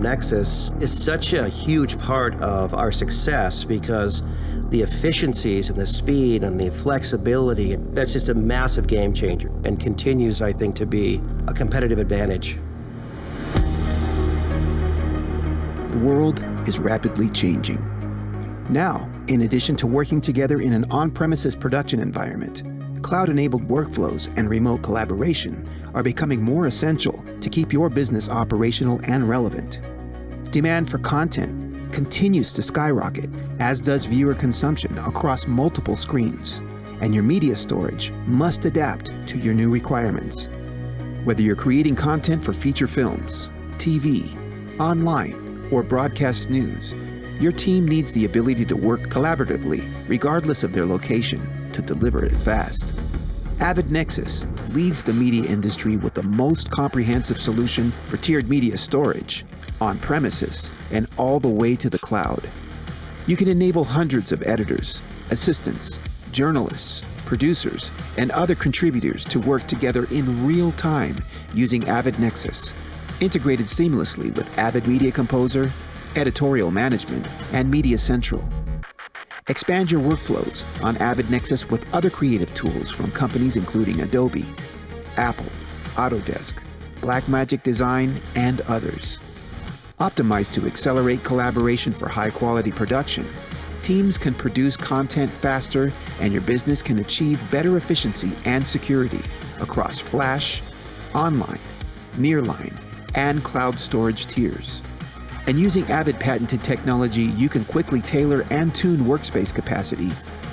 NEXIS is such a huge part of our success because the efficiencies and the speed and the flexibility, that's just a massive game changer and continues, I think, to be a competitive advantage. The world is rapidly changing. Now, in addition to working together in an on-premises production environment, cloud-enabled workflows and remote collaboration are becoming more essential to keep your business operational and relevant. Demand for content continues to skyrocket, as does viewer consumption across multiple screens, and your media storage must adapt to your new requirements. Whether you're creating content for feature films, TV, online, or broadcast news, your team needs the ability to work collaboratively, regardless of their location, to deliver it fast. Avid NEXIS leads the media industry with the most comprehensive solution for tiered media storage, on premises, and all the way to the cloud. You can enable hundreds of editors, assistants, journalists, producers, and other contributors to work together in real time using Avid NEXIS, integrated seamlessly with Avid Media Composer, editorial management, and Media Central. Expand your workflows on Avid NEXIS with other creative tools from companies including Adobe, Apple, Autodesk, Blackmagic Design, and others. Optimized to accelerate collaboration for high-quality production, teams can produce content faster and your business can achieve better efficiency and security across Flash, online, nearline, and cloud storage tiers. And using Avid patented technology, you can quickly tailor and tune workspace capacity,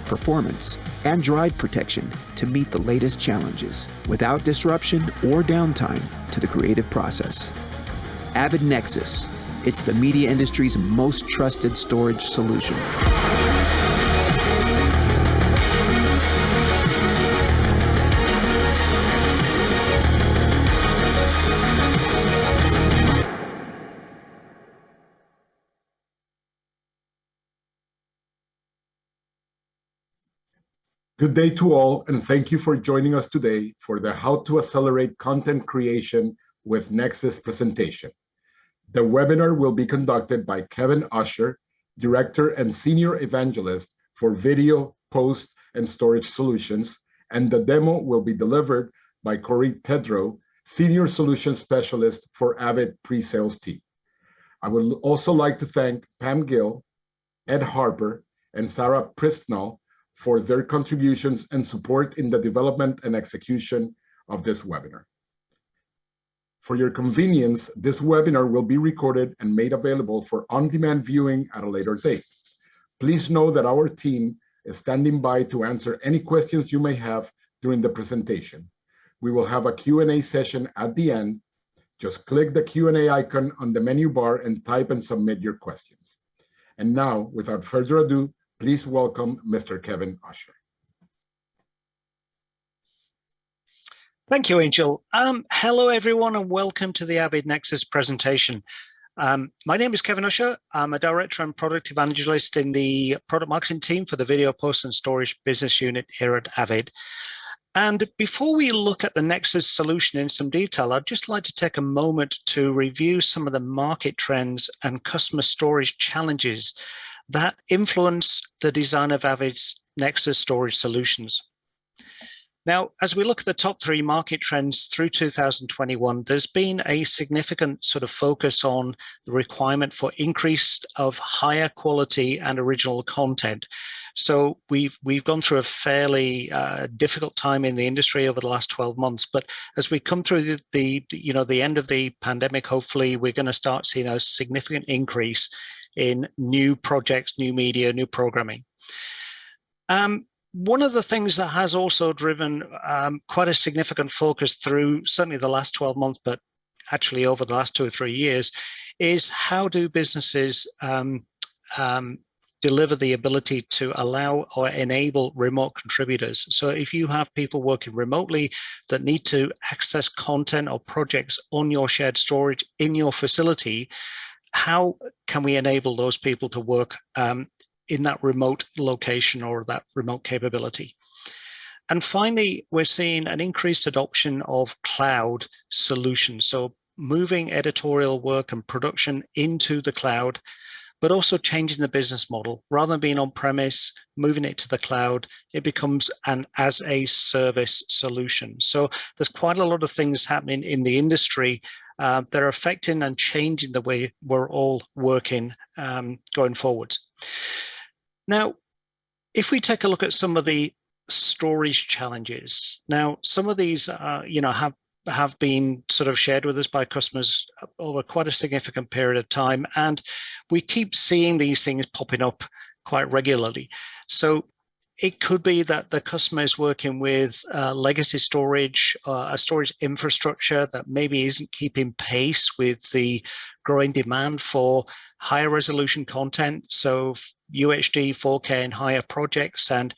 performance, and drive protection to meet the latest challenges without disruption or downtime to the creative process. Avid NEXIS, it's the media industry's most trusted storage solution. Good day to all, and thank you for joining us today for the How to Accelerate Content Creation with NEXIS presentation. The webinar will be conducted by Kevin Usher, Director and Senior Evangelist for Video, Post, and Storage Solutions, and the demo will be delivered by Corey Tedrow, Senior Solutions Specialist for Avid Pre-Sales Team. I would also like to thank Pam Gill, Ed Harper, and Sarah Pristnall for their contributions and support in the development and execution of this webinar. For your convenience, this webinar will be recorded and made available for on-demand viewing at a later date. Please know that our team is standing by to answer any questions you may have during the presentation. We will have a Q&A session at the end. Just click the Q&A icon on the menu bar and type and submit your questions. And now, without further ado, please welcome Mr. Kevin Usher. Thank you, Angel. Hello, everyone, and welcome to the Avid NEXIS presentation. My name is Kevin Usher. I'm a Director and Product Evangelist in the Product Marketing team for the Video, Post, and Storage business unit here at Avid. And before we look at the NEXIS solution in some detail, I'd just like to take a moment to review some of the market trends and customer storage challenges that influence the design of Avid's NEXIS storage solutions. Now, as we look at the top three market trends through 2021, there's been a significant sort of focus on the requirement for increase of higher quality and original content. So we've gone through a fairly difficult time in the industry over the last 12 months. But as we come through the end of the pandemic, hopefully we're going to start seeing a significant increase in new projects, new media, new programming. One of the things that has also driven quite a significant focus through certainly the last 12 months, but actually over the last 2 or 3 years, is how do businesses deliver the ability to allow or enable remote contributors. So if you have people working remotely that need to access content or projects on your shared storage in your facility, how can we enable those people to work in that remote location or that remote capability? And finally, we're seeing an increased adoption of cloud solutions. So moving editorial work and production into the cloud, but also changing the business model. Rather than being on-premise, moving it to the cloud, it becomes an as-a-service solution. So there's quite a lot of things happening in the industry that are affecting and changing the way we're all working going forward. Now, if we take a look at some of the storage challenges, now some of these, have been sort of shared with us by customers over quite a significant period of time, and we keep seeing these things popping up quite regularly. So it could be that the customer is working with legacy storage, a storage infrastructure that maybe isn't keeping pace with the growing demand for higher resolution content. So UHD, 4K and higher projects, and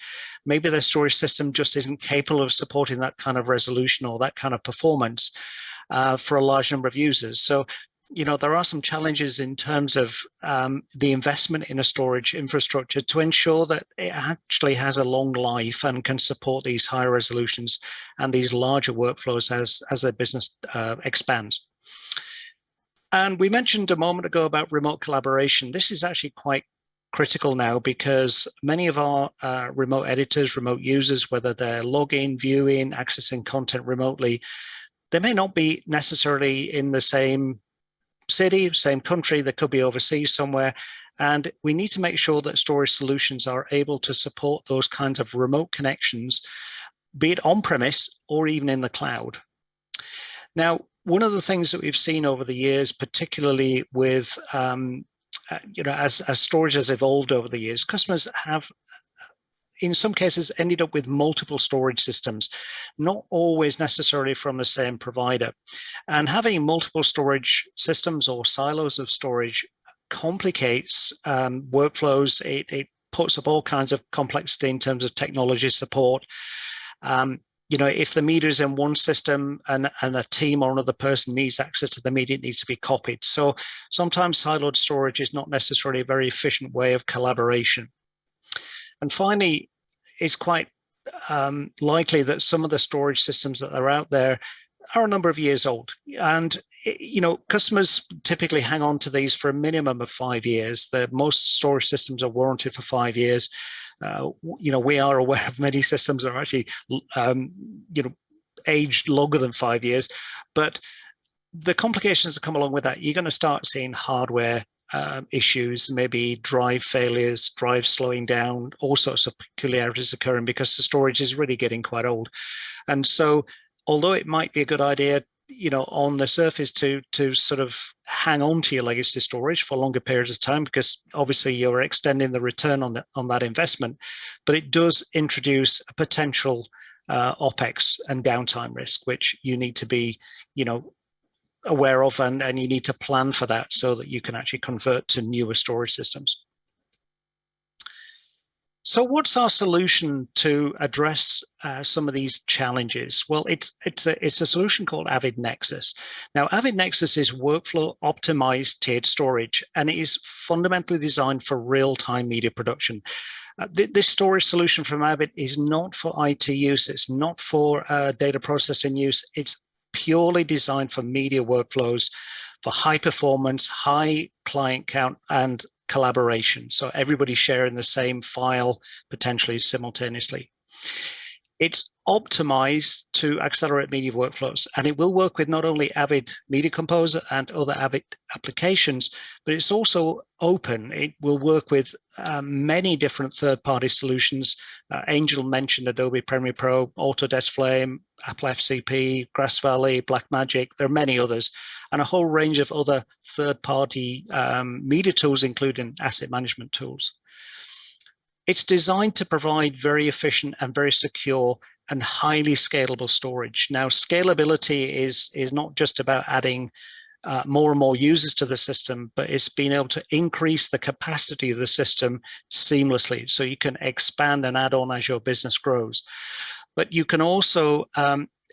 maybe their storage system just isn't capable of supporting that kind of resolution or that kind of performance for a large number of users. So, there are some challenges in terms of the investment in a storage infrastructure to ensure that it actually has a long life and can support these higher resolutions and these larger workflows as their business expands. And we mentioned a moment ago about remote collaboration. This is actually quite critical now because many of our remote editors, remote users, whether they're logging, viewing, accessing content remotely, they may not be necessarily in the same city, same country. They could be overseas somewhere. And we need to make sure that storage solutions are able to support those kinds of remote connections, be it on-premise or even in the cloud. Now, one of the things that we've seen over the years, particularly with as storage has evolved over the years, customers have, in some cases, ended up with multiple storage systems, not always necessarily from the same provider. And having multiple storage systems or silos of storage complicates workflows. It puts up all kinds of complexity in terms of technology support. If the media is in one system and a team or another person needs access to the media, it needs to be copied. So sometimes siloed storage is not necessarily a very efficient way of collaboration. And finally, it's quite likely that some of the storage systems that are out there are a number of years old. And customers typically hang on to these for a minimum of 5 years. Most storage systems are warranted for 5 years. We are aware of many systems that are actually, aged longer than 5 years. But the complications that come along with that, you're going to start seeing hardware issues, maybe drive failures, drive slowing down, all sorts of peculiarities occurring because the storage is really getting quite old. And so, although it might be a good idea, on the surface to sort of hang on to your legacy storage for longer periods of time, because obviously you're extending the return on that investment, but it does introduce a potential OPEX and downtime risk, which you need to be, aware of, and you need to plan for that so that you can actually convert to newer storage systems. So what's our solution to address some of these challenges? Well, it's a solution called Avid NEXIS. Now, Avid NEXIS is workflow optimized tiered storage, and it is fundamentally designed for real-time media production. This storage solution from Avid is not for IT use. It's not for data processing use. It's purely designed for media workflows, for high performance, high client count, and collaboration. So everybody's sharing the same file potentially simultaneously. It's optimized to accelerate media workflows, and it will work with not only Avid Media Composer and other Avid applications, but it's also open. It will work with many different third-party solutions. Angel mentioned Adobe Premiere Pro, Autodesk Flame, Apple FCP, Grass Valley, Blackmagic. There are many others, and a whole range of other third-party media tools, including asset management tools. It's designed to provide very efficient and very secure and highly scalable storage. Now, scalability is not just about adding more and more users to the system, but it's being able to increase the capacity of the system seamlessly. So you can expand and add on as your business grows. But you can also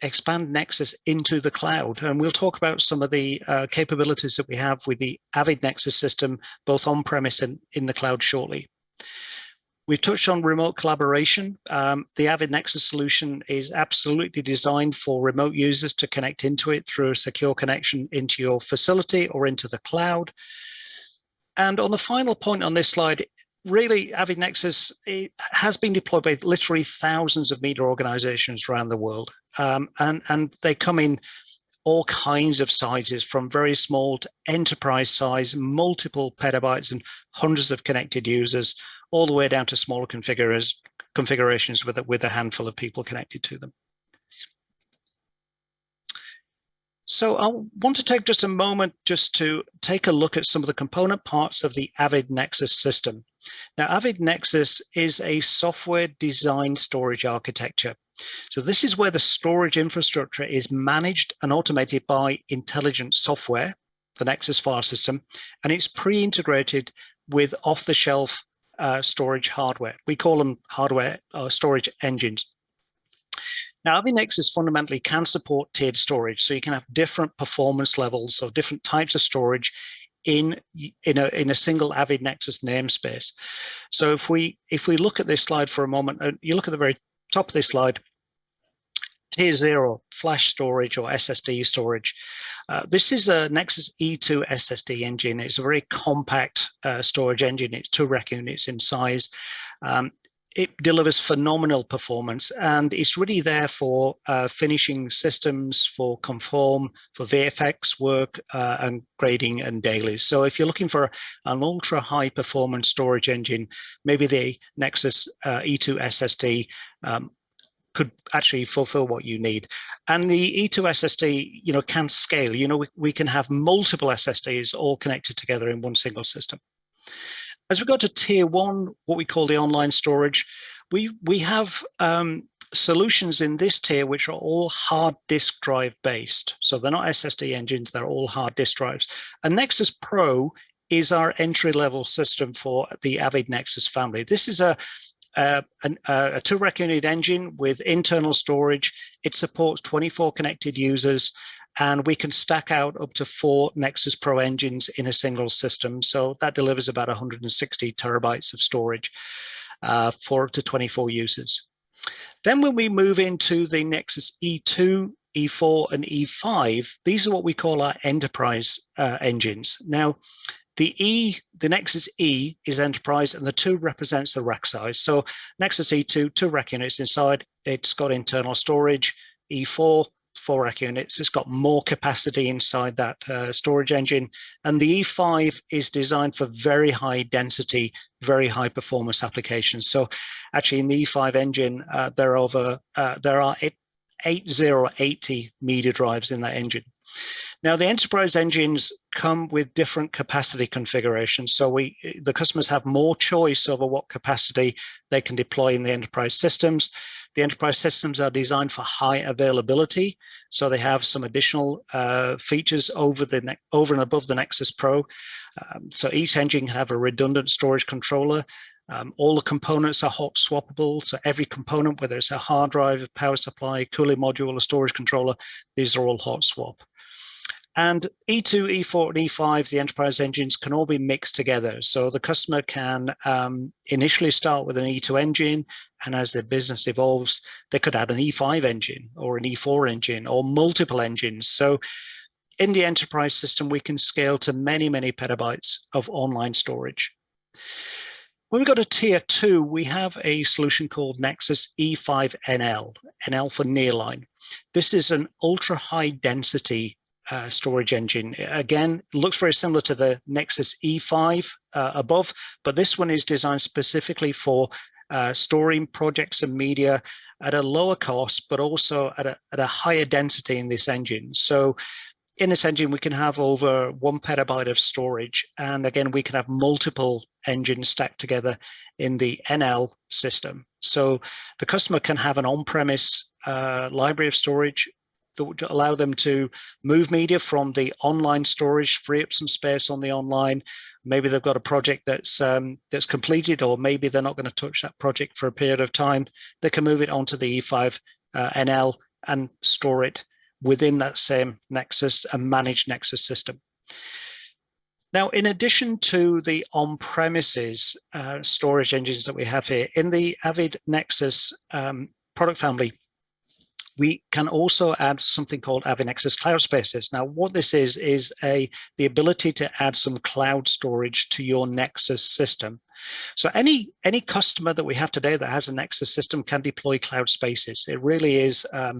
expand Nexus into the cloud. And we'll talk about some of the capabilities that we have with the Avid NEXIS system, both on-premise and in the cloud shortly. We've touched on remote collaboration. The Avid NEXIS solution is absolutely designed for remote users to connect into it through a secure connection into your facility or into the cloud. And on the final point on this slide, really, Avid NEXIS has been deployed by literally thousands of media organizations around the world. And they come in all kinds of sizes, from very small to enterprise size, multiple petabytes and hundreds of connected users, all the way down to smaller configurations with a handful of people connected to them. So I want to take just a moment just to take a look at some of the component parts of the Avid NEXIS system. Now, Avid NEXIS is a software design storage architecture. So this is where the storage infrastructure is managed and automated by intelligent software, the NEXIS file system, and it's pre-integrated with off-the-shelf storage hardware. We call them hardware storage engines. Now, Avid NEXIS fundamentally can support tiered storage, so you can have different performance levels or different types of storage in a single Avid NEXIS namespace. So if we look at this slide for a moment, you look at the very top of this slide, Tier 0, flash storage or SSD storage. This is a NEXIS E2 SSD engine. It's a very compact storage engine. It's 2 rack units in size. It delivers phenomenal performance, and it's really there for finishing systems, for conform, for VFX work, and grading and dailies. So if you're looking for an ultra high performance storage engine, maybe the NEXIS E2 SSD could actually fulfill what you need. And the E2 SSD, can scale. We can have multiple SSDs all connected together in one single system. As we go to Tier 1, what we call the online storage, we have solutions in this tier which are all hard disk drive based. So they're not SSD engines, they're all hard disk drives. And NEXIS Pro is our entry-level system for the Avid NEXIS family. This is a 2 rack unit engine with internal storage. It supports 24 connected users, and we can stack out up to 4 NEXIS Pro engines in a single system. So that delivers about 160 terabytes of storage for up to 24 users. Then when we move into the NEXIS E2, E4, and E5, these are what we call our enterprise engines. Now, the NEXIS E is enterprise, and the 2 represents the rack size. So NEXIS E2, 2 rack units inside. It's got internal storage. E4, 4 rack units. It's got more capacity inside that storage engine. And the E5 is designed for very high density, very high performance applications. So actually in the E5 engine, there are 80 media drives in that engine. Now, the enterprise engines come with different capacity configurations. So the customers have more choice over what capacity they can deploy in the enterprise systems. The enterprise systems are designed for high availability. So they have some additional features over and above the NEXIS Pro. So each engine can have a redundant storage controller. All the components are hot swappable. So every component, whether it's a hard drive, a power supply, cooling module, a storage controller, these are all hot swap. And E2, E4, and E5, the enterprise engines can all be mixed together. So the customer can initially start with an E2 engine, and as their business evolves, they could add an E5 engine or an E4 engine or multiple engines. So in the enterprise system, we can scale to many, many petabytes of online storage. When we go to Tier 2, we have a solution called NEXIS E5 NL, NL for nearline. This is an ultra high density storage engine. Again, looks very similar to the NEXIS E5 above, but this one is designed specifically for storing projects and media at a lower cost, but also at a higher density in this engine. So in this engine, we can have over 1 petabyte of storage. And again, we can have multiple engines stacked together in the NL system. So the customer can have an on-premise library of storage that would allow them to move media from the online storage, free up some space on the online. Maybe they've got a project that's completed, or maybe they're not going to touch that project for a period of time. They can move it onto the E5 NL and store it within that same NEXIS and managed NEXIS system. Now, in addition to the on-premises storage engines that we have here, in the Avid NEXIS product family, we can also add something called Avid NEXIS Cloud Spaces. Now, what this is the ability to add some cloud storage to your Nexus system. So any customer that we have today that has a Nexus system can deploy cloud spaces. It really is a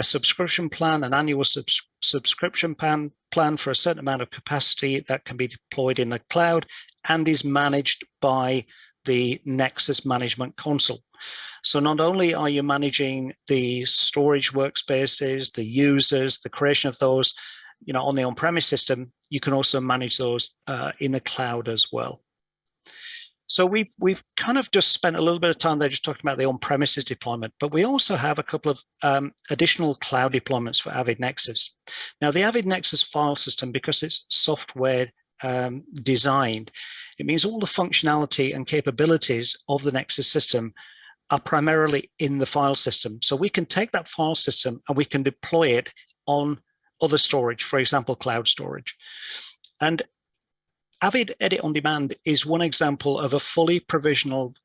subscription plan, an annual subscription plan for a certain amount of capacity that can be deployed in the cloud and is managed by the Nexus Management Console. So not only are you managing the storage workspaces, the users, the creation of those, on the on-premise system, you can also manage those in the cloud as well. So we've kind of just spent a little bit of time there just talking about the on-premises deployment, but we also have a couple of additional cloud deployments for Avid NEXIS. Now, the Avid NEXIS file system, because it's software designed, it means all the functionality and capabilities of the Nexus system are primarily in the file system. So we can take that file system and we can deploy it on other storage, for example, cloud storage. And Avid Edit On Demand is one example of a fully provisioned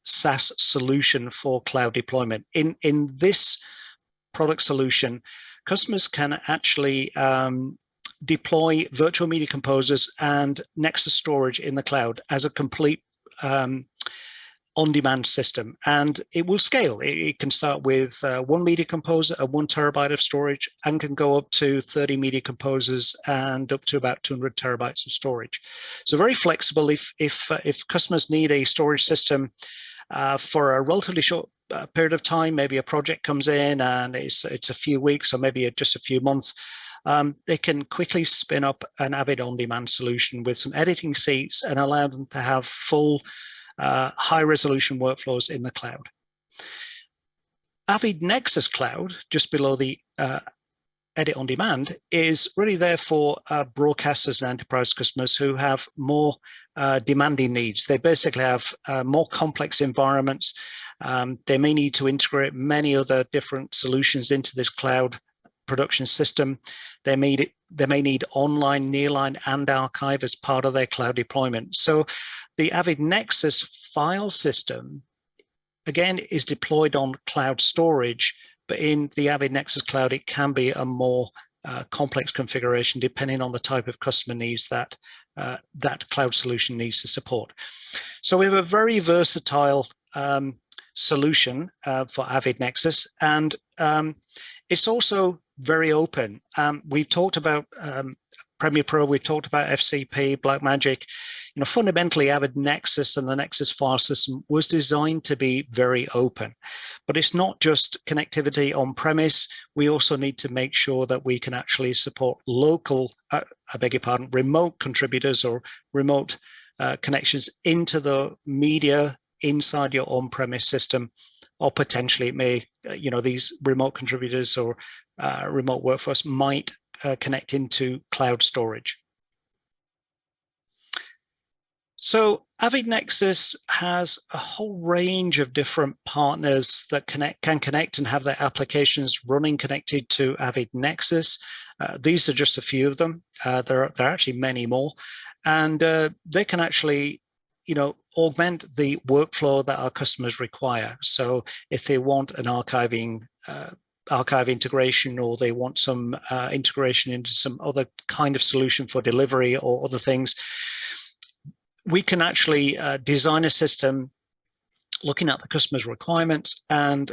SaaS solution for cloud deployment. In this product solution, customers can actually deploy virtual media composers and Nexus storage in the cloud as a complete on-demand system, and it will scale. It can start with one media composer and 1 terabyte of storage, and can go up to 30 media composers and up to about 200 terabytes of storage. So very flexible. If customers need a storage system for a relatively short period of time, maybe a project comes in and it's a few weeks or maybe just a few months, they can quickly spin up an Avid On-Demand solution with some editing seats and allow them to have full high-resolution workflows in the cloud. Avid NEXIS Cloud, just below the Edit On Demand, is really there for broadcasters and enterprise customers who have more demanding needs. They basically have more complex environments. They may need to integrate many other different solutions into this cloud production system. They may need online, nearline, and archive as part of their cloud deployment. So the Avid NEXIS file system, again, is deployed on cloud storage, but in the Avid NEXIS Cloud, it can be a more complex configuration depending on the type of customer needs that that cloud solution needs to support. So we have a very versatile solution for Avid NEXIS, and it's also very open. We've talked about Premiere Pro, we've talked about FCP, Blackmagic. Fundamentally, Avid NEXIS and the NEXIS file system was designed to be very open. But it's not just connectivity on premise. We also need to make sure that we can actually support local, remote contributors or remote connections into the media inside your on-premise system, or potentially it may, these remote contributors or remote workforce might connect into cloud storage. So Avid NEXIS has a whole range of different partners that can connect and have their applications running connected to Avid NEXIS. These are just a few of them. There are actually many more, and they can actually, augment the workflow that our customers require. So if they want an archive integration, or they want some integration into some other kind of solution for delivery or other things, we can actually design a system looking at the customer's requirements. And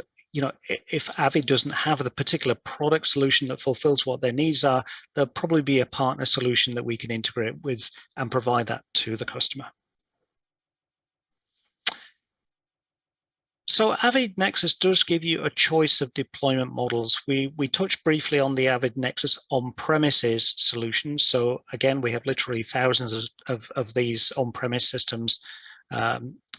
if Avid doesn't have the particular product solution that fulfills what their needs are, there'll probably be a partner solution that we can integrate with and provide that to the customer. So Avid NEXIS does give you a choice of deployment models. We touched briefly on the Avid NEXIS on-premises solution. So again, we have literally thousands of these on-premise systems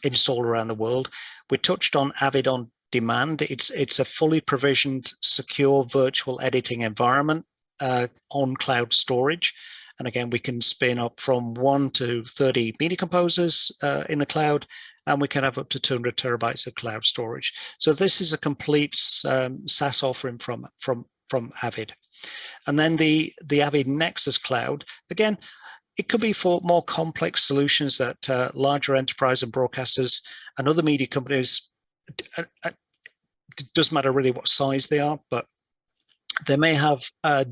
installed around the world. We touched on Avid On Demand. It's a fully provisioned, secure virtual editing environment on cloud storage. And again, we can spin up from 1 to 30 media composers in the cloud, and we can have up to 200 terabytes of cloud storage. So this is a complete SaaS offering from Avid. And then the Avid NEXIS cloud, again, it could be for more complex solutions that larger enterprise and broadcasters and other media companies, it doesn't matter really what size they are, but they may have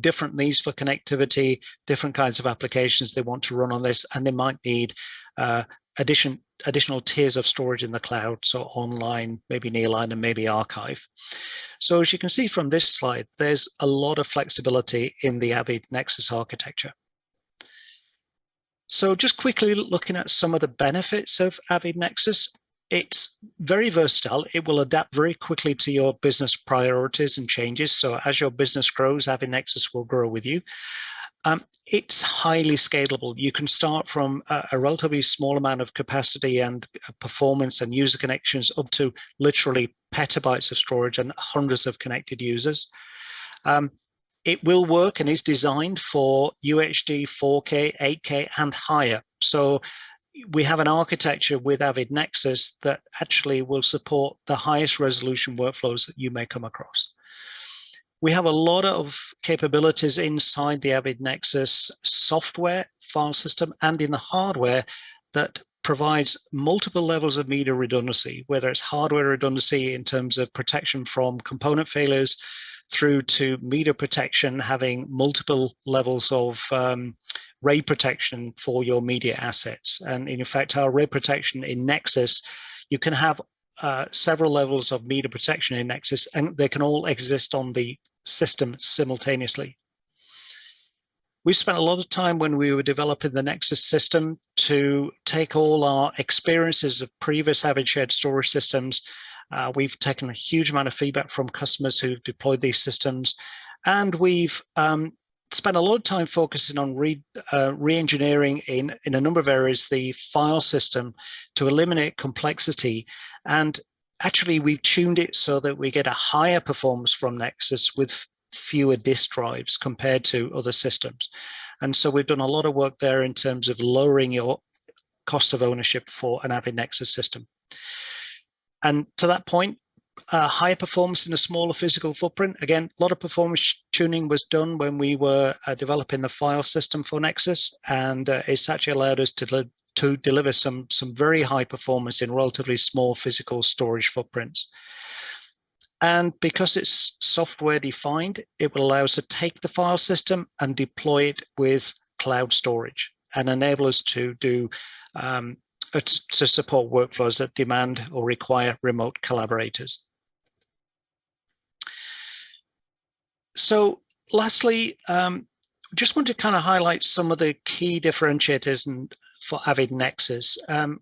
different needs for connectivity, different kinds of applications they want to run on this, and they might need additional tiers of storage in the cloud, so online, maybe nearline, and maybe archive. So as you can see from this slide, there's a lot of flexibility in the Avid NEXIS architecture. So just quickly looking at some of the benefits of Avid NEXIS, it's very versatile. It will adapt very quickly to your business priorities and changes. So as your business grows, Avid NEXIS will grow with you. It's highly scalable. You can start from a relatively small amount of capacity and performance and user connections up to literally petabytes of storage and hundreds of connected users. It will work and is designed for UHD, 4K, 8K, and higher. So we have an architecture with Avid NEXIS that actually will support the highest resolution workflows that you may come across. We have a lot of capabilities inside the Avid NEXIS software file system and in the hardware that provides multiple levels of media redundancy, whether it's hardware redundancy in terms of protection from component failures, through to media protection, having multiple levels of RAID protection for your media assets. And in fact, our RAID protection in NEXIS, you can have several levels of media protection in NEXIS, and they can all exist on the system simultaneously. We spent a lot of time when we were developing the NEXIS system to take all our experiences of previous Avid shared storage systems. We've taken a huge amount of feedback from customers who've deployed these systems, and we've spent a lot of time focusing on re-engineering in a number of areas the file system to eliminate complexity. And actually, we've tuned it so that we get a higher performance from NEXIS with fewer disk drives compared to other systems. And so we've done a lot of work there in terms of lowering your cost of ownership for an Avid NEXIS system. And to that point, higher performance in a smaller physical footprint. Again, a lot of performance tuning was done when we were developing the file system for NEXIS, and it's actually allowed us to deliver some very high performance in relatively small physical storage footprints. And because it's software defined, it will allow us to take the file system and deploy it with cloud storage and enable us to do to support workflows that demand or require remote collaborators. So lastly, just want to kind of highlight some of the key differentiators for Avid NEXIS.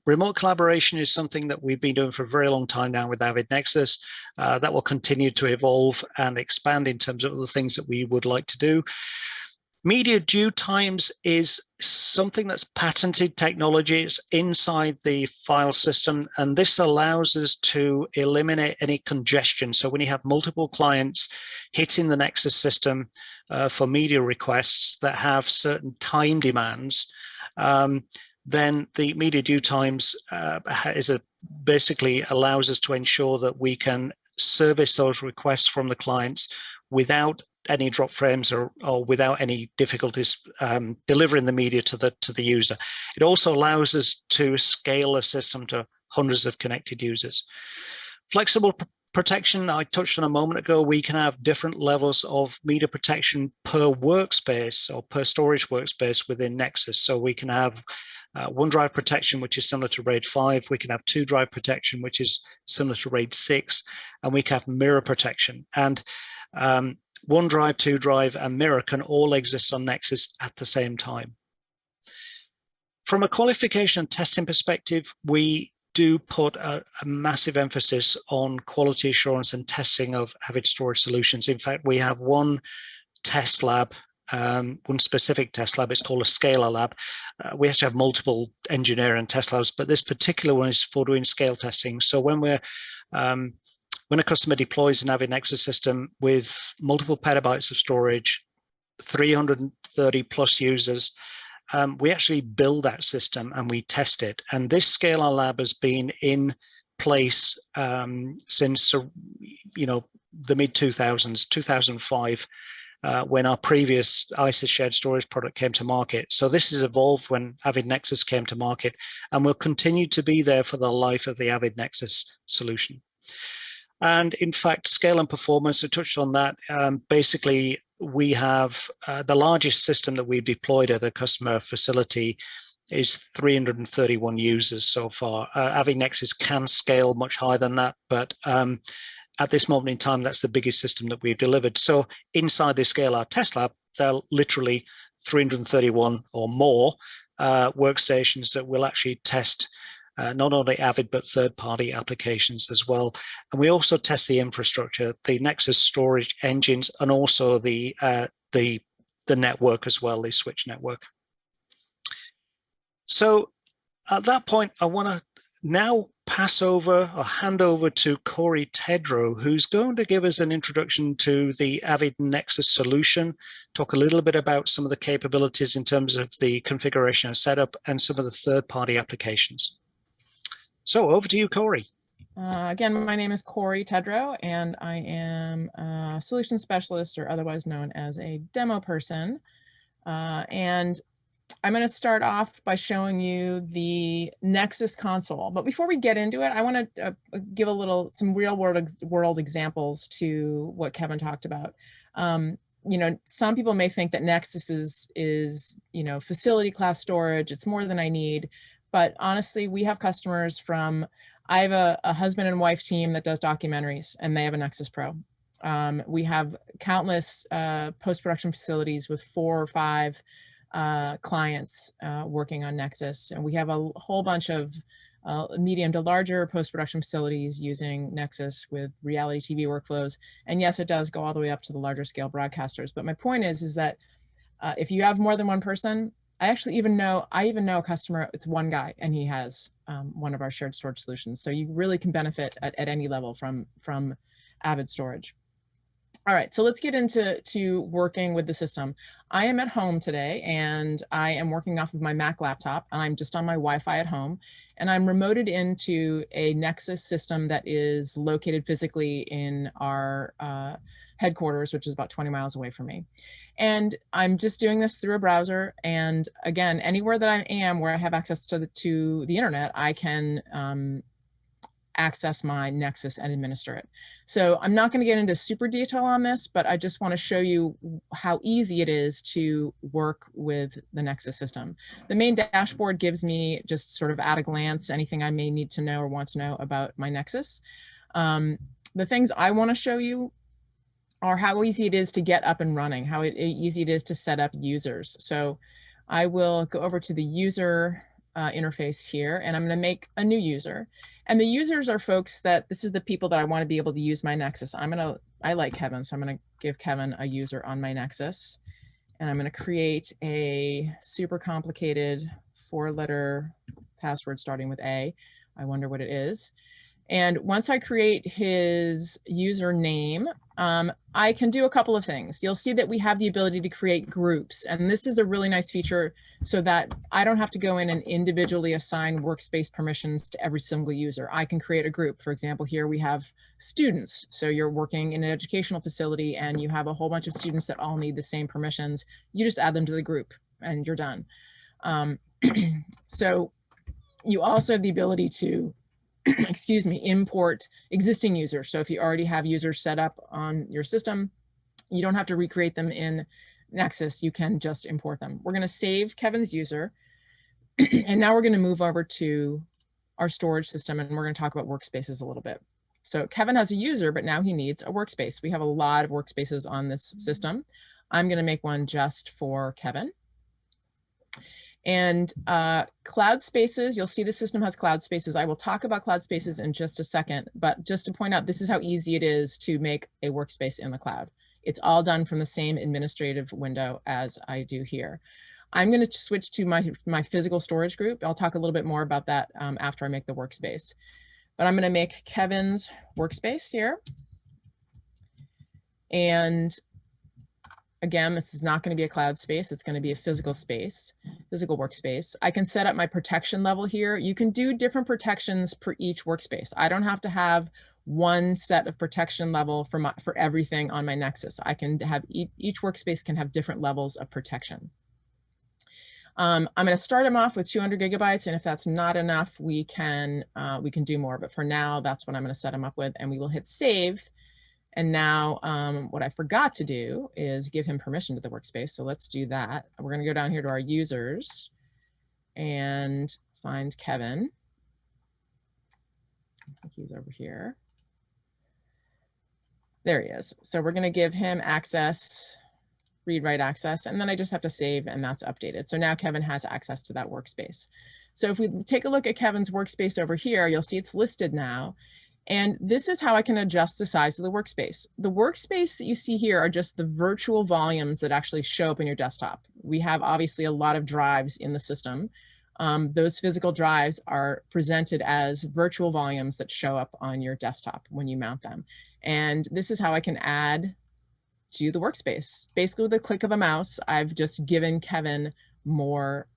Remote collaboration is something that we've been doing for a very long time now with Avid NEXIS. That will continue to evolve and expand in terms of the things that we would like to do. Media due times is something that's patented technology. It's inside the file system, and this allows us to eliminate any congestion. So when you have multiple clients hitting the NEXIS system for media requests that have certain time demands, then the media due times basically allows us to ensure that we can service those requests from the clients without any drop frames or without any difficulties delivering the media to the user. It also allows us to scale a system to hundreds of connected users. Flexible protection, I touched on a moment ago. We can have different levels of media protection per workspace or per storage workspace within NEXIS. So we can have OneDrive protection, which is similar to RAID 5. We can have 2-drive protection, which is similar to RAID 6. And we can have mirror protection. And OneDrive, 2-drive, and mirror can all exist on NEXIS at the same time. From a qualification and testing perspective, we do put a massive emphasis on quality assurance and testing of Avid storage solutions. In fact, we have one test lab, one specific test lab. It's called a scalar lab. We actually have multiple engineering test labs, but this particular one is for doing scale testing. So when a customer deploys an Avid NEXIS system with multiple petabytes of storage, 330 plus users, we actually build that system and we test it. And this scalar lab has been in place since the mid 2000s, 2005, when our previous ISIS shared storage product came to market. So this has evolved when Avid NEXIS came to market, and will continue to be there for the life of the Avid NEXIS solution. And in fact, scale and performance, I touched on that. Basically, we have the largest system that we've deployed at a customer facility is 331 users so far. Avid NEXIS can scale much higher than that, but at this moment in time, that's the biggest system that we've delivered. So inside the Scale Our Test Lab, there are literally 331 or more workstations that will actually test not only Avid, but third-party applications as well. And we also test the infrastructure, the Nexus storage engines, and also the network as well, the switch network. So at that point, I want to now pass over or hand over to Corey Tedrow, who's going to give us an introduction to the Avid NEXIS solution, talk a little bit about some of the capabilities in terms of the configuration and setup, and some of the third-party applications. So over to you, Corey. Again, my name is Corey Tedrow, and I am a solution specialist, or otherwise known as a demo person. And I'm going to start off by showing you the Nexus console. But before we get into it, I want to give some real world examples to what Kevin talked about. You know, some people may think that Nexus is you know, facility class storage. It's more than I need. But honestly, we have customers I have a husband and wife team that does documentaries, and they have a Nexus Pro. We have countless post-production facilities with 4 or 5 clients working on Nexus. And we have a whole bunch of medium to larger post-production facilities using Nexus with reality TV workflows. And yes, it does go all the way up to the larger scale broadcasters. But my point is that if you have more than one person, I even know a customer, it's one guy, and he has one of our shared storage solutions. So you really can benefit at any level from Avid storage. All right, so let's get into working with the system. I am at home today, and I am working off of my Mac laptop, and I'm just on my Wi-Fi at home, and I'm remoted into a Nexus system that is located physically in our headquarters, which is about 20 miles away from me. And I'm just doing this through a browser. And again, anywhere that I am where I have access to the internet, I can access my Nexus and administer it. So I'm not going to get into super detail on this, but I just want to show you how easy it is to work with the Nexus system. The main dashboard gives me just sort of at a glance anything I may need to know or want to know about my Nexus. The things I want to show you are how easy it is to get up and running, how easy it is to set up users. So I will go over to the user interface here, and I'm going to make a new user. And the users are folks this is the people that I want to be able to use my Nexus. I like Kevin, so I'm going to give Kevin a user on my Nexus. And I'm going to create a super complicated 4-letter password starting with A. I wonder what it is. And once I create his username, I can do a couple of things. You'll see that we have the ability to create groups. And this is a really nice feature so that I don't have to go in and individually assign workspace permissions to every single user. I can create a group. For example, here we have students. So you're working in an educational facility and you have a whole bunch of students that all need the same permissions. You just add them to the group and you're done. So you also have the ability to excuse me, import existing users. So if you already have users set up on your system, you don't have to recreate them in Nexus. You can just import them. We're going to save Kevin's user. And now we're going to move over to our storage system, and we're going to talk about workspaces a little bit. So Kevin has a user, but now he needs a workspace. We have a lot of workspaces on this system. I'm going to make one just for Kevin. And cloud spaces, you'll see the system has cloud spaces. I will talk about cloud spaces in just a second, but just to point out, this is how easy it is to make a workspace in the cloud. It's all done from the same administrative window as I do here. I'm going to switch to my physical storage group. I'll talk a little bit more about that after I make the workspace. But I'm going to make Kevin's workspace here. And again, this is not going to be a cloud space. It's going to be a physical space, physical workspace. I can set up my protection level here. You can do different protections per each workspace. I don't have to have one set of protection level for everything on my Nexus. I can have each workspace can have different levels of protection. I'm going to start them off with 200 gigabytes, and if that's not enough, we can do more. But for now, that's what I'm going to set them up with, and we will hit save. And now what I forgot to do is give him permission to the workspace. So let's do that. We're going to go down here to our users and find Kevin. I think he's over here. There he is. So we're going to give him access, read write access, and then I just have to save, and that's updated. So now Kevin has access to that workspace. So if we take a look at Kevin's workspace over here, you'll see it's listed now. And this is how I can adjust the size of the workspace. The workspace that you see here are just the virtual volumes that actually show up in your desktop. We have obviously a lot of drives in the system. Those physical drives are presented as virtual volumes that show up on your desktop when you mount them. And this is how I can add to the workspace. Basically, with the click of a mouse, I've just given Kevin more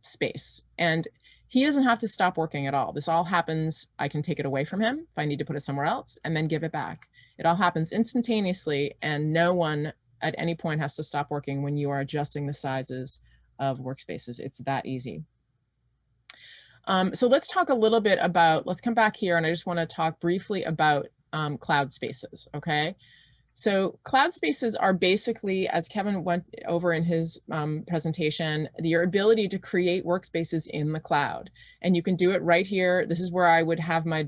space. And he doesn't have to stop working at all. This all happens, I can take it away from him if I need to put it somewhere else and then give it back. It all happens instantaneously, and no one at any point has to stop working when you are adjusting the sizes of workspaces. It's that easy. So let's talk a little bit about, let's come back here, and I just want to talk briefly about cloud spaces, okay? So cloud spaces are basically, as Kevin went over in his presentation, your ability to create workspaces in the cloud. And you can do it right here. This is where I would have my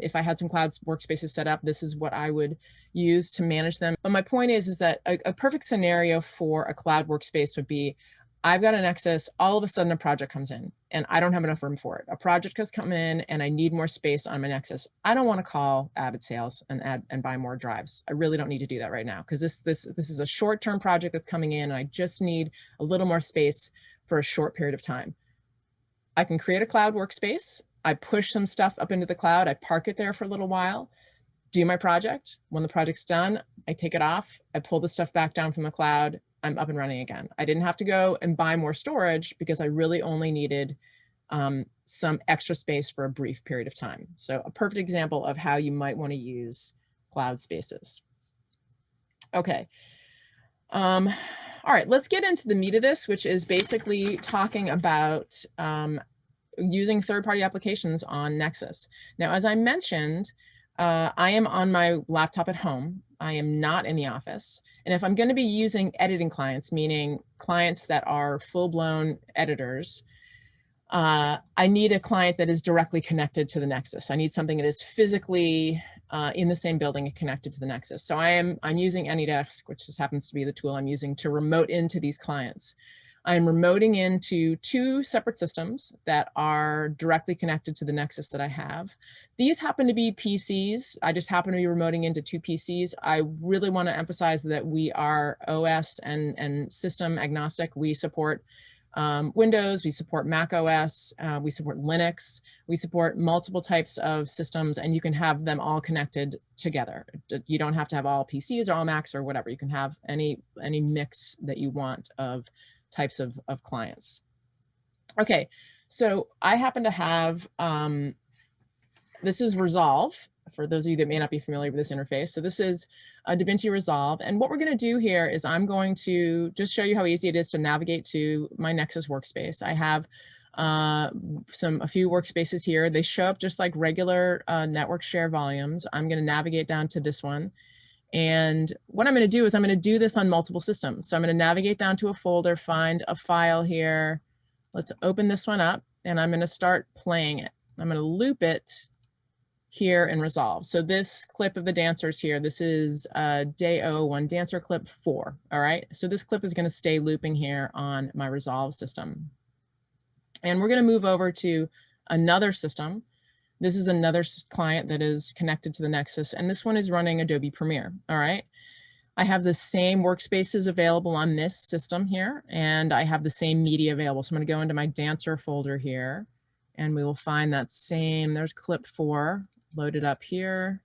if I had some cloud workspaces set up, this is what I would use to manage them. But my point is that a perfect scenario for a cloud workspace would be, I've got an Nexus, all of a sudden a project comes in and I don't have enough room for it. A project has come in and I need more space on my Nexus. I don't want to call Avid Sales and buy more drives. I really don't need to do that right now, because this is a short-term project that's coming in and I just need a little more space for a short period of time. I can create a cloud workspace. I push some stuff up into the cloud. I park it there for a little while, do my project. When the project's done, I take it off. I pull the stuff back down from the cloud. I'm up and running again. I didn't have to go and buy more storage because I really only needed some extra space for a brief period of time. So a perfect example of how you might want to use cloud spaces. Okay. All right, let's get into the meat of this, which is basically talking about using third-party applications on Nexus. Now, as I mentioned, I am on my laptop at home. I am not in the office. And if I'm going to be using editing clients, meaning clients that are full-blown editors, I need a client that is directly connected to the Nexus. I need something that is physically in the same building and connected to the Nexus. So I'm using AnyDesk, which just happens to be the tool I'm using to remote into these clients. I'm remoting into two separate systems that are directly connected to the Nexus that I have. These happen to be PCs. I just happen to be remoting into two PCs. I really want to emphasize that we are OS and system agnostic. We support Windows, we support Mac OS, we support Linux, we support multiple types of systems, and you can have them all connected together. You don't have to have all PCs or all Macs or whatever. You can have any mix that you want of types of clients. Okay, so I happen to have, this is Resolve, for those of you that may not be familiar with this interface. So this is a DaVinci Resolve. And what we're gonna do here is I'm going to just show you how easy it is to navigate to my Nexus workspace. I have a few workspaces here. They show up just like regular network share volumes. I'm gonna navigate down to this one. And what I'm going to do is I'm going to do this on multiple systems. So I'm going to navigate down to a folder, find a file here. Let's open this one up and I'm going to start playing it. I'm going to loop it here in Resolve. So this clip of the dancers here, this is day 01 dancer clip 4. All right. So this clip is going to stay looping here on my Resolve system. And we're going to move over to another system. This is another client that is connected to the Nexus, and this one is running Adobe Premiere, all right? I have the same workspaces available on this system here, and I have the same media available. So I'm gonna go into my dancer folder here, and we will find that same, there's clip 4 loaded up here.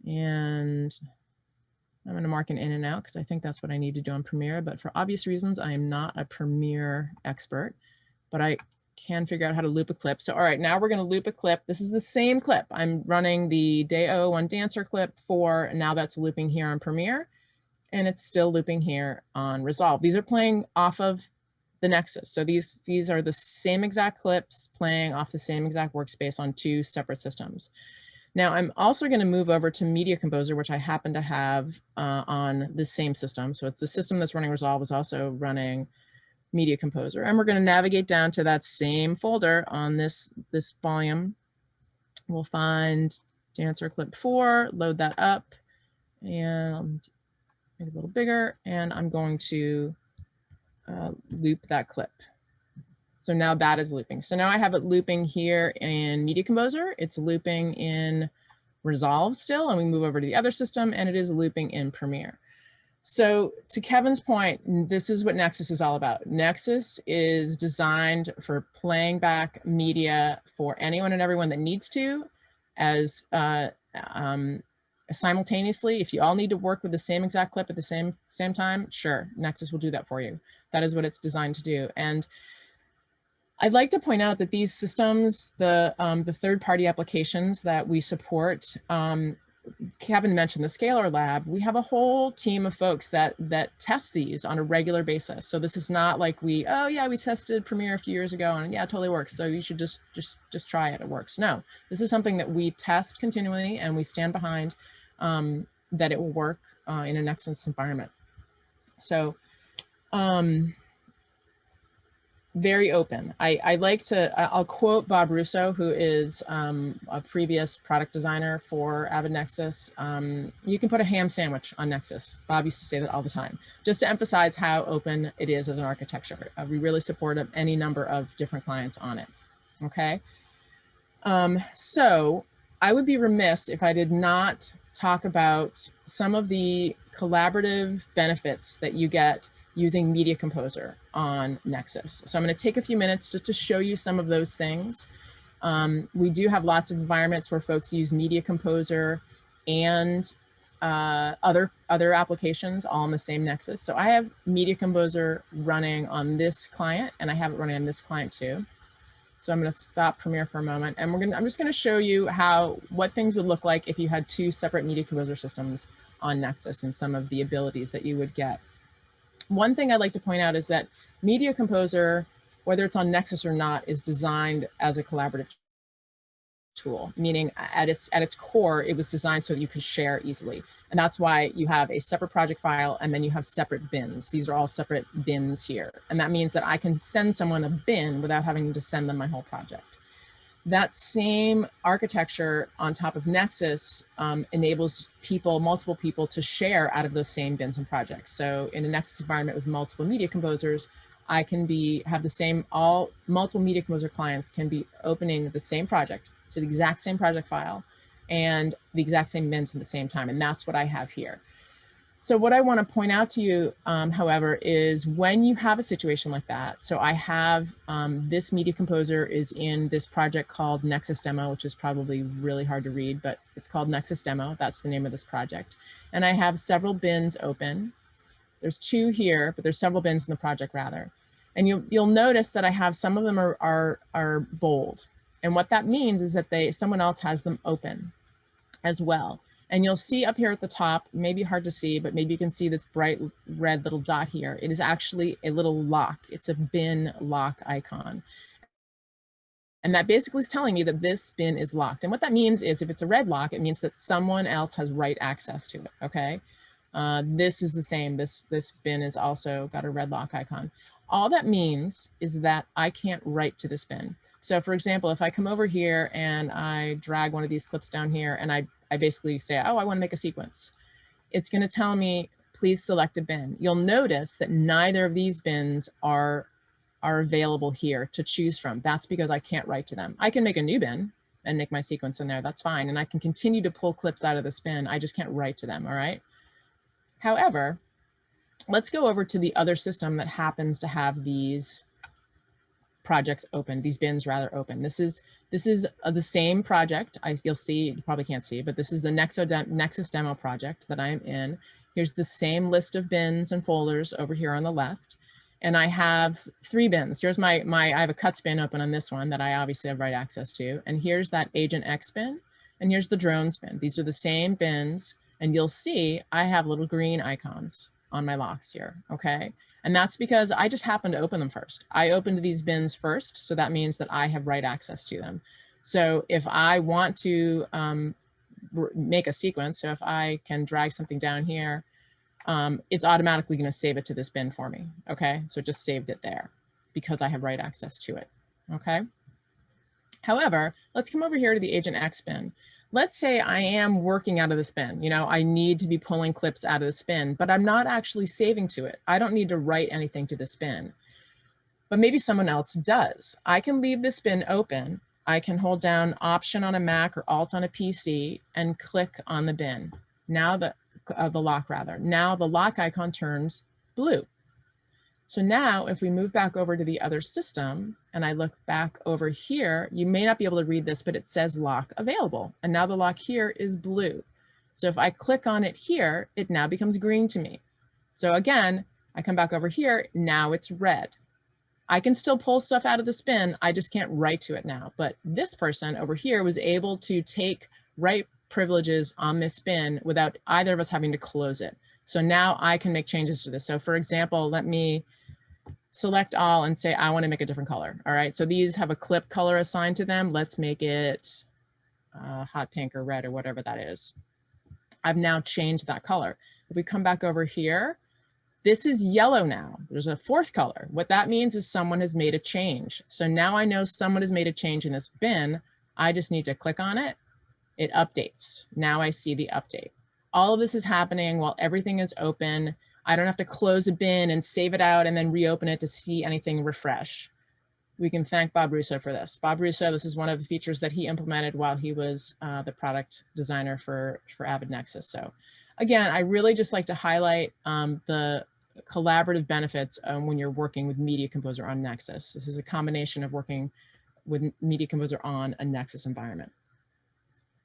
And I'm gonna mark an in and out because I think that's what I need to do on Premiere, but for obvious reasons, I am not a Premiere expert, but I can figure out how to loop a clip. So all right, now we're going to loop a clip. This is the same clip. I'm running the Day 001 dancer clip for, and now that's looping here on Premiere, and it's still looping here on Resolve. These are playing off of the Nexus. So these are the same exact clips playing off the same exact workspace on two separate systems. Now I'm also going to move over to Media Composer, which I happen to have on the same system. So it's the system that's running Resolve is also running Media Composer. And we're going to navigate down to that same folder on this volume. We'll find Dancer Clip 4, load that up, and I'll make it a little bigger, and I'm going to loop that clip. So now that is looping. So now I have it looping here in Media Composer. It's looping in Resolve still, and we move over to the other system, and it is looping in Premiere. So to Kevin's point, this is what Nexus is all about. Nexus is designed for playing back media for anyone and everyone that needs to, as simultaneously. If you all need to work with the same exact clip at the same time, sure, Nexus will do that for you. That is what it's designed to do. And I'd like to point out that these systems, the third-party applications that we support, Kevin mentioned the Scalar Lab. We have a whole team of folks that test these on a regular basis. So this is not like we tested Premiere a few years ago and yeah, it totally works. So you should just try it. It works. No, this is something that we test continually, and we stand behind that it will work in a Nexus environment. So very open. I like to, I'll quote Bob Russo, who is a previous product designer for Avid NEXIS. You can put a ham sandwich on Nexus. Bob used to say that all the time, just to emphasize how open it is as an architecture. We really support any number of different clients on it, okay? So I would be remiss if I did not talk about some of the collaborative benefits that you get using Media Composer on Nexus. So I'm going to take a few minutes just to show you some of those things. We do have lots of environments where folks use Media Composer and other applications all on the same Nexus. So I have Media Composer running on this client, and I have it running on this client too. So I'm going to stop Premiere for a moment, and I'm just going to show you what things would look like if you had two separate Media Composer systems on Nexus and some of the abilities that you would get. One thing I'd like to point out is that Media Composer, whether it's on Nexus or not, is designed as a collaborative tool, meaning at its core, it was designed so that you could share easily. And that's why you have a separate project file, and then you have separate bins. These are all separate bins here. And that means that I can send someone a bin without having to send them my whole project. That same architecture on top of Nexus enables multiple people to share out of those same bins and projects. So in a Nexus environment with multiple Media Composers, I can have the same, multiple Media Composer clients can be opening the same project, so the exact same project file and the exact same bins at the same time. And that's what I have here. So what I want to point out to you, however, is when you have a situation like that, so I have this Media Composer is in this project called Nexus Demo, which is probably really hard to read, but it's called Nexus Demo. That's the name of this project. And I have several bins open. There's two here, but there's several bins in the project rather. And you'll notice that I have some of them are bold. And what that means is that someone else has them open as well. And you'll see up here at the top, maybe hard to see, but maybe you can see this bright red little dot here. It is actually a little lock. It's a bin lock icon. And that basically is telling me that this bin is locked. And what that means is if it's a red lock, it means that someone else has write access to it, okay? This is the same. This bin is also got a red lock icon. All that means is that I can't write to this bin. So for example, if I come over here and I drag one of these clips down here and I basically say, oh, I want to make a sequence, it's going to tell me, please select a bin. You'll notice that neither of these bins are available here to choose from. That's because I can't write to them. I can make a new bin and make my sequence in there. That's fine. And I can continue to pull clips out of this bin. I just can't write to them. All right. However, let's go over to the other system that happens to have these projects open, these bins rather open. This is the same project. You'll see, you probably can't see, but this is the Nexus Demo project that I'm in. Here's the same list of bins and folders over here on the left. and I have 3 bins. Here's I have a cuts bin open on this one that I obviously have write access to. And here's that Agent X bin, and here's the drones bin. These are the same bins, and you'll see I have little green icons on my locks here, okay? And that's because I just happened to open them first. I opened these bins first, so that means that I have write access to them. So if I want to make a sequence, so if I can drag something down here, it's automatically going to save it to this bin for me. Okay, so it just saved it there because I have write access to it. Okay. However, let's come over here to the Agent X bin. Let's say I am working out of this bin. You know, I need to be pulling clips out of this bin, but I'm not actually saving to it. I don't need to write anything to this bin, but maybe someone else does. I can leave this bin open. I can hold down Option on a Mac or Alt on a PC and click on the bin. Now the lock rather. Now the lock icon turns blue. So now if we move back over to the other system and I look back over here, you may not be able to read this, but it says lock available. And now the lock here is blue. So if I click on it here, it now becomes green to me. So again, I come back over here, now it's red. I can still pull stuff out of the bin, I just can't write to it now. But this person over here was able to take write privileges on this bin without either of us having to close it. So now I can make changes to this. So for example, let me select all and say, I want to make a different color. All right, so these have a clip color assigned to them. Let's make it hot pink or red or whatever that is. I've now changed that color. If we come back over here, this is yellow now. There's a 4th color. What that means is someone has made a change. So now I know someone has made a change in this bin. I just need to click on it. It updates. Now I see the update. All of this is happening while everything is open. I don't have to close a bin and save it out and then reopen it to see anything refresh. We can thank Bob Russo for this. Bob Russo, this is one of the features that he implemented while he was the product designer for Avid NEXIS. So again, I really just like to highlight the collaborative benefits when you're working with Media Composer on Nexus. This is a combination of working with Media Composer on a Nexus environment.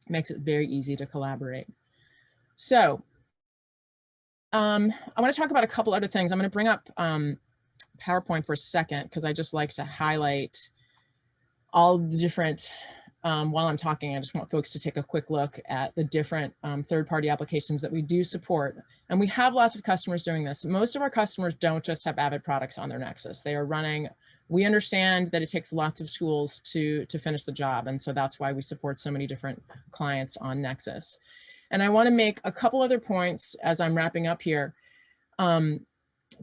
Makes it very easy to collaborate. So I want to talk about a couple other things. I'm going to bring up PowerPoint for a second because I just like to highlight all the different, while I'm talking, I just want folks to take a quick look at the different third-party applications that we do support. And we have lots of customers doing this. Most of our customers don't just have Avid products on their Nexus. They are running, we understand that it takes lots of tools to finish the job. And so that's why we support so many different clients on Nexus. And I want to make a couple other points as I'm wrapping up here.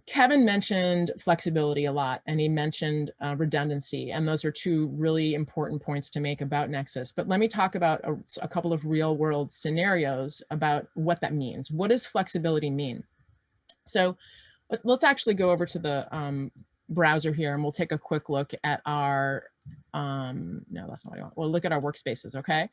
Kevin mentioned flexibility a lot, and he mentioned redundancy, and those are 2 really important points to make about Nexus. But let me talk about a couple of real world scenarios about what that means. What does flexibility mean? So let's actually go over to the browser here, and we'll take a quick look at our, no, that's not what I want. We'll look at our workspaces, okay?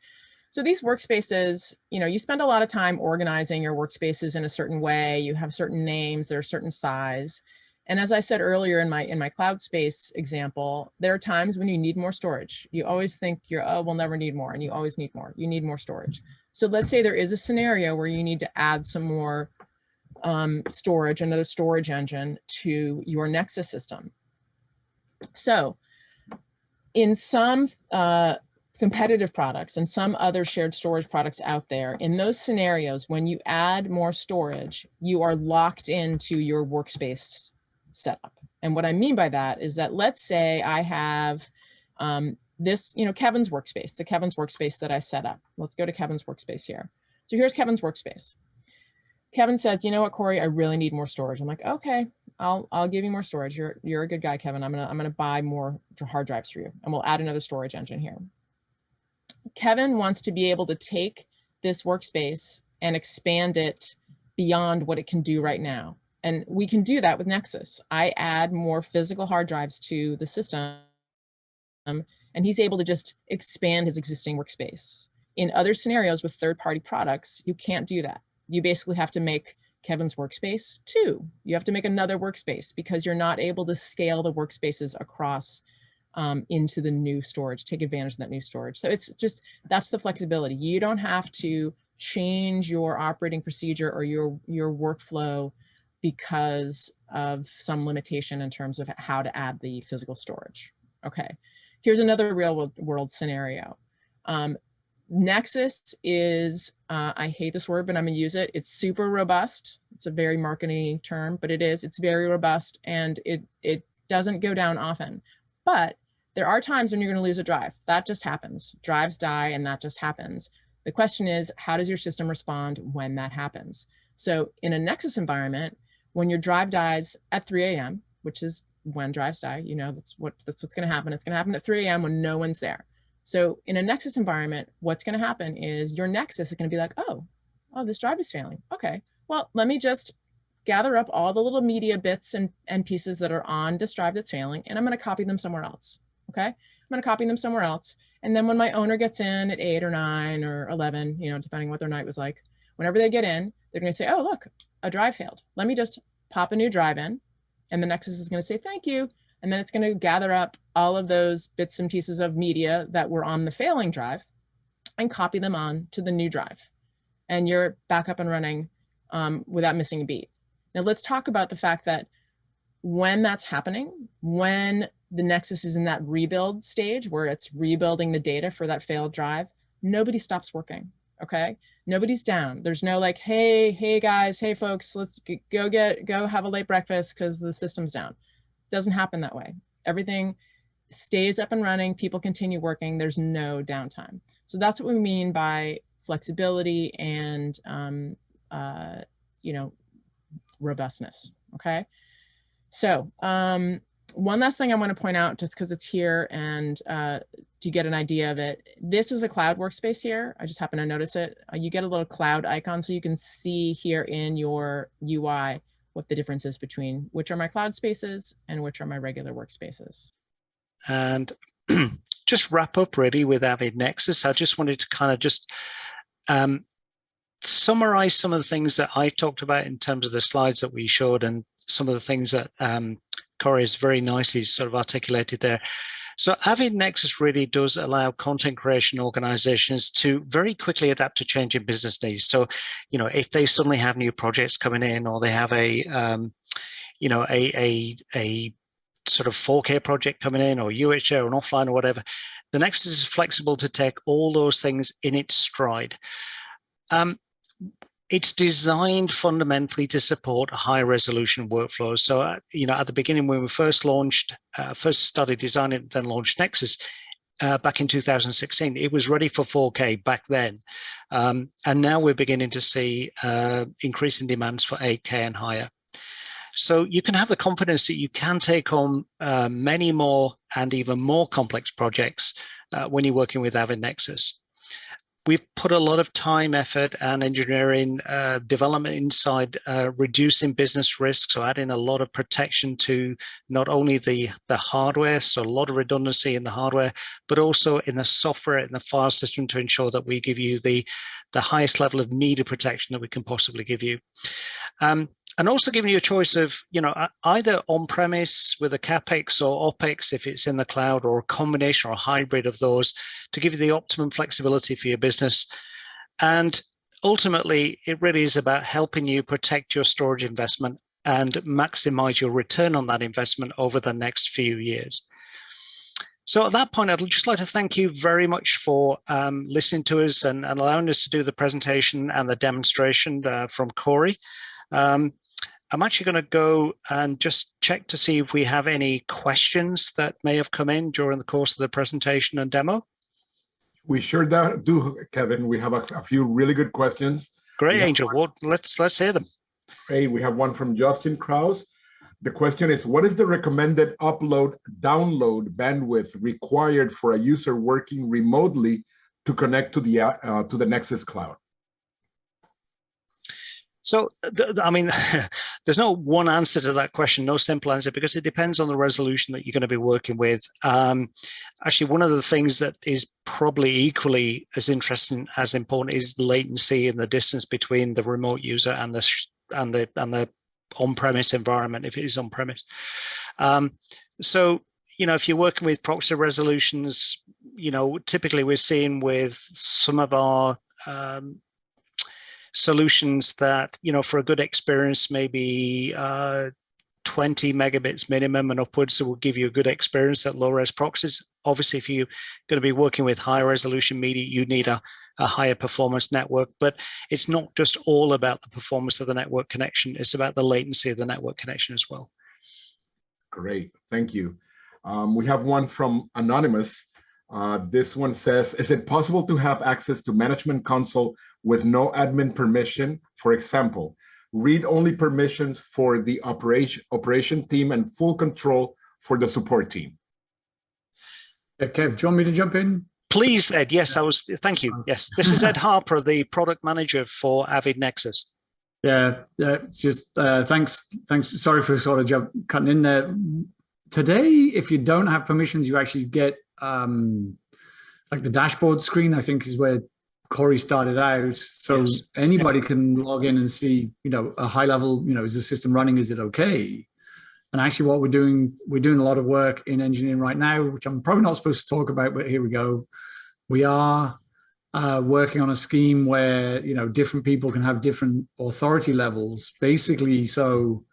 So these workspaces, you know, you spend a lot of time organizing your workspaces in a certain way. You have certain names, they're a certain size. And as I said earlier in my cloud space example, there are times when you need more storage. You always think oh, we'll never need more, and you always need more. You need more storage. So let's say there is a scenario where you need to add some more storage, another storage engine to your Nexus system. So in some competitive products and some other shared storage products out there, in those scenarios, when you add more storage, you are locked into your workspace setup. And what I mean by that is that, let's say I have this, you know, Kevin's workspace, the Kevin's workspace that I set up. Let's go to Kevin's workspace here. So here's Kevin's workspace. Kevin says, you know what, Corey, I really need more storage. I'm like, okay, I'll give you more storage. You're a good guy, Kevin. I'm gonna buy more hard drives for you, and we'll add another storage engine here. Kevin wants to be able to take this workspace and expand it beyond what it can do right now. And we can do that with Nexus. I add more physical hard drives to the system, and he's able to just expand his existing workspace. In other scenarios with third-party products, you can't do that. You basically have to make Kevin's workspace 2. You have to make another workspace because you're not able to scale the workspaces across into the new storage, take advantage of that new storage. So it's just, that's the flexibility. You don't have to change your operating procedure or your workflow because of some limitation in terms of how to add the physical storage. Okay, here's another real world scenario. Nexus is, I hate this word, but I'm gonna use it. It's super robust. It's a very marketing term, but it's very robust, and it doesn't go down often. But there are times when you're gonna lose a drive. That just happens. Drives die, and that just happens. The question is, how does your system respond when that happens? So in a Nexus environment, when your drive dies at 3 a.m., which is when drives die, you know, that's what's gonna happen. It's gonna happen at 3 a.m. when no one's there. So in a Nexus environment, what's going to happen is your Nexus is going to be like, oh, this drive is failing. Okay, well, let me just gather up all the little media bits and pieces that are on this drive that's failing, and I'm going to copy them somewhere else. Okay, I'm going to copy them somewhere else. And then when my owner gets in at 8 or 9 or 11, you know, depending what their night was like, whenever they get in, they're going to say, oh, look, a drive failed. Let me just pop a new drive in. And the Nexus is going to say, thank you. And then it's going to gather up all of those bits and pieces of media that were on the failing drive and copy them on to the new drive. And you're back up and running without missing a beat. Now let's talk about the fact that when that's happening, when the Nexus is in that rebuild stage where it's rebuilding the data for that failed drive, nobody stops working, okay? Nobody's down. There's no like, hey guys, hey folks, let's go have a late breakfast because the system's down. Doesn't happen that way. Everything stays up and running. People continue working. There's no downtime. So that's what we mean by flexibility and, you know, robustness. Okay. So one last thing I want to point out, just because it's here and to get an idea of it, this is a cloud workspace here. I just happen to notice it. You get a little cloud icon so you can see here in your UI what the difference is between which are my cloud spaces and which are my regular workspaces. And just wrap up really with Avid NEXIS. I just wanted to kind of just summarize some of the things that I talked about in terms of the slides that we showed and some of the things that Corey has very nicely sort of articulated there. So Avid NEXIS really does allow content creation organizations to very quickly adapt to changing business needs. So, you know, if they suddenly have new projects coming in, or they have a, you know, a sort of 4K project coming in, or UHA or an offline or whatever, the NEXIS is flexible to take all those things in its stride. It's designed fundamentally to support high resolution workflows. So, you know, at the beginning when we first started designing, then launched NEXIS back in 2016, it was ready for 4K back then. And now we're beginning to see increasing demands for 8K and higher. So you can have the confidence that you can take on many more and even more complex projects when you're working with Avid NEXIS. We've put a lot of time, effort, and engineering development inside reducing business risk, so adding a lot of protection to not only the hardware, so a lot of redundancy in the hardware, but also in the software and the file system to ensure that we give you the highest level of media protection that we can possibly give you. And also giving you a choice of, you know, either on-premise with a CapEx or OpEx if it's in the cloud, or a combination or a hybrid of those to give you the optimum flexibility for your business. And ultimately, it really is about helping you protect your storage investment and maximize your return on that investment over the next few years. So at that point, I'd just like to thank you very much for listening to us and allowing us to do the presentation and the demonstration from Corey. I'm actually going to go and just check to see if we have any questions that may have come in during the course of the presentation and demo. We sure do, Kevin. We have a few really good questions. Great, Angel. Well, let's hear them. Great. We have one from Justin Krause. The question is, what is the recommended upload download bandwidth required for a user working remotely to connect to the NEXIS cloud? So, I mean, there's no one answer to that question, no simple answer, because it depends on the resolution that you're going to be working with. Actually, one of the things that is probably equally as interesting as important is latency and the distance between the remote user and the on-premise environment, if it is on-premise. So, you know, if you're working with proxy resolutions, you know, typically we're seeing with some of our solutions that, you know, for a good experience, maybe 20 megabits minimum and upwards, so will give you a good experience at low-res proxies. Obviously, if you're going to be working with high resolution media, you need a higher performance network, but it's not just all about the performance of the network connection, it's about the latency of the network connection as well. Great, thank you. We have one from Anonymous. This one says, is it possible to have access to Management Console with no admin permission? For example, read-only permissions for the operation team and full control for the support team. Yeah, Kev, do you want me to jump in? Please, Ed. Yes, thank you. Yes, this is Ed Harper, the product manager for Avid NEXIS. Yeah, thanks. Sorry for sort of cutting in there. Today, if you don't have permissions, you actually get like the dashboard screen, I think is where Corey started out. So yes, anybody can log in and see, a high level, is the system running? Is it okay? And actually what we're doing a lot of work in engineering right now, which I'm probably not supposed to talk about, but here we go. We are working on a scheme where, different people can have different authority levels, basically. So,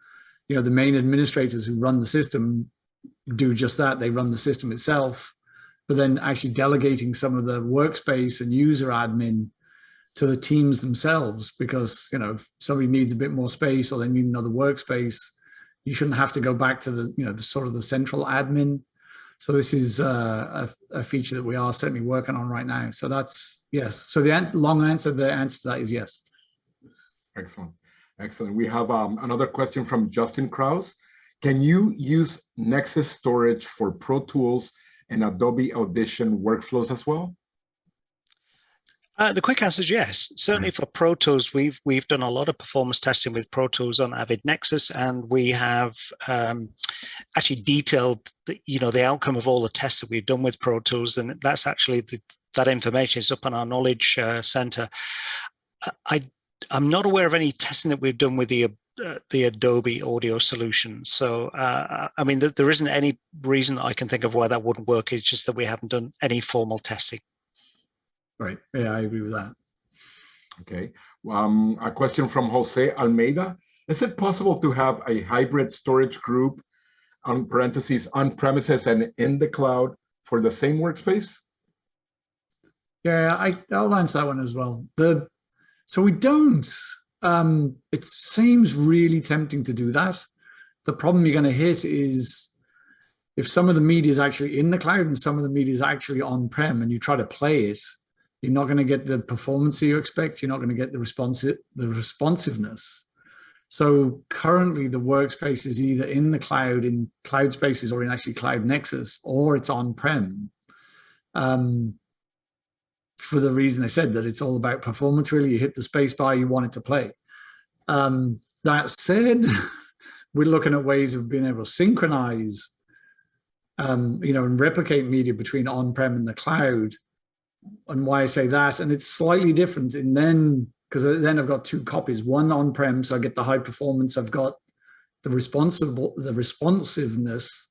the main administrators who run the system do just that. They run the system itself, but then actually delegating some of the workspace and user admin to the teams themselves, because, if somebody needs a bit more space or they need another workspace, you shouldn't have to go back to the sort of the central admin. So this is a feature that we are certainly working on right now. So that's yes. So the long answer, the answer to that is yes. Excellent, excellent. We have another question from Justin Krause. Can you use Nexus storage for Pro Tools and Adobe Audition workflows as well? The quick answer is yes. Certainly for Pro Tools, we've done a lot of performance testing with Pro Tools on Avid NEXIS, and we have actually detailed the outcome of all the tests that we've done with Pro Tools, and that's actually that information is up on our knowledge center. I'm not aware of any testing that we've done with the Adobe audio solution. So, I mean, there isn't any reason I can think of why that wouldn't work. It's just that we haven't done any formal testing. Right. Yeah, I agree with that. Okay. A question from Jose Almeida. Is it possible to have a hybrid storage group, on parentheses, on premises and in the cloud for the same workspace? Yeah, I'll answer that one as well. So we don't. It seems really tempting to do that. The problem you're going to hit is if some of the media is actually in the cloud and some of the media is actually on-prem, and you try to play it, you're not going to get the performance you expect. You're not going to get the responsiveness. So currently the workspace is either in the cloud, in cloud spaces, or in actually Cloud Nexus, or it's on-prem. For the reason I said, that it's all about performance, really. You hit the space bar, you want it to play. That said, we're looking at ways of being able to synchronize, and replicate media between on-prem and the cloud. And why I say that, and it's slightly different in then, because then I've got two copies, one on-prem, so I get the high performance, I've got the responsiveness,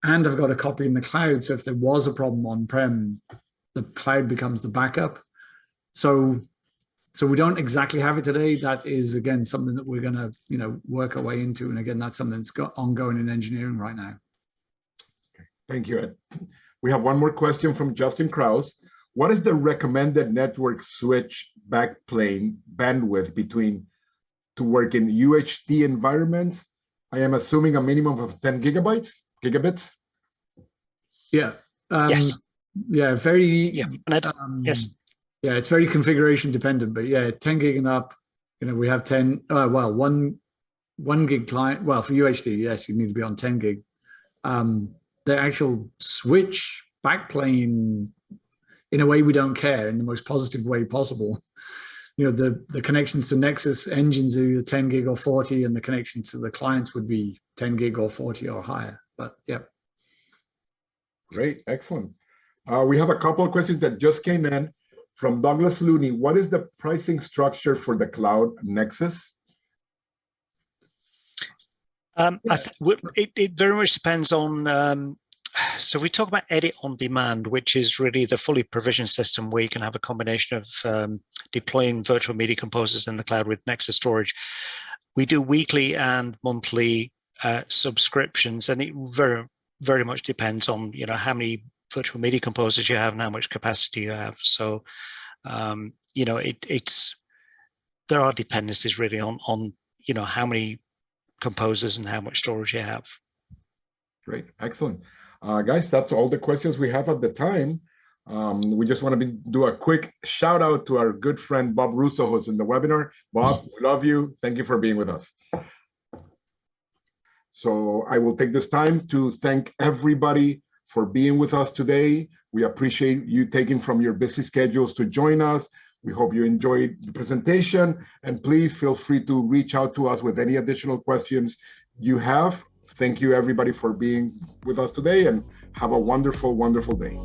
and I've got a copy in the cloud. So if there was a problem on-prem, the cloud becomes the backup. So we don't exactly have it today. That is, again, something that we're going to, work our way into. And again, that's something that's got ongoing in engineering right now. Okay. Thank you, Ed. We have one more question from Justin Krause. What is the recommended network switch backplane bandwidth to work in UHD environments? I am assuming a minimum of 10 gigabits. Yeah. Yes. Yeah. Very. Yeah. Yes. Yeah, it's very configuration dependent, but yeah, 10 gig and up. We have 10. Well, one gig client. Well, for UHD, yes, you need to be on 10 gig. The actual switch backplane, in a way we don't care, in the most positive way possible. The connections to Nexus engines are either 10 gig or 40, and the connections to the clients would be 10 gig or 40 or higher. But yeah. Great, excellent. We have a couple of questions that just came in from Douglas Looney. What is the pricing structure for the Cloud Nexus? It very much depends on, so we talk about edit on demand, which is really the fully provisioned system where you can have a combination of deploying virtual media composers in the cloud with Nexus storage. We do weekly and monthly subscriptions, and it very much depends on how many virtual media composers you have and how much capacity you have. So there are dependencies really on how many composers and how much storage you have. Great, excellent. Guys, that's all the questions we have at the time. We just want to do a quick shout out to our good friend Bob Russo, who's in the webinar. Bob, we love you. Thank you for being with us. So I will take this time to thank everybody for being with us today. We appreciate you taking from your busy schedules to join us. We hope you enjoyed the presentation, and please feel free to reach out to us with any additional questions you have. Thank you everybody for being with us today, and have a wonderful, wonderful day.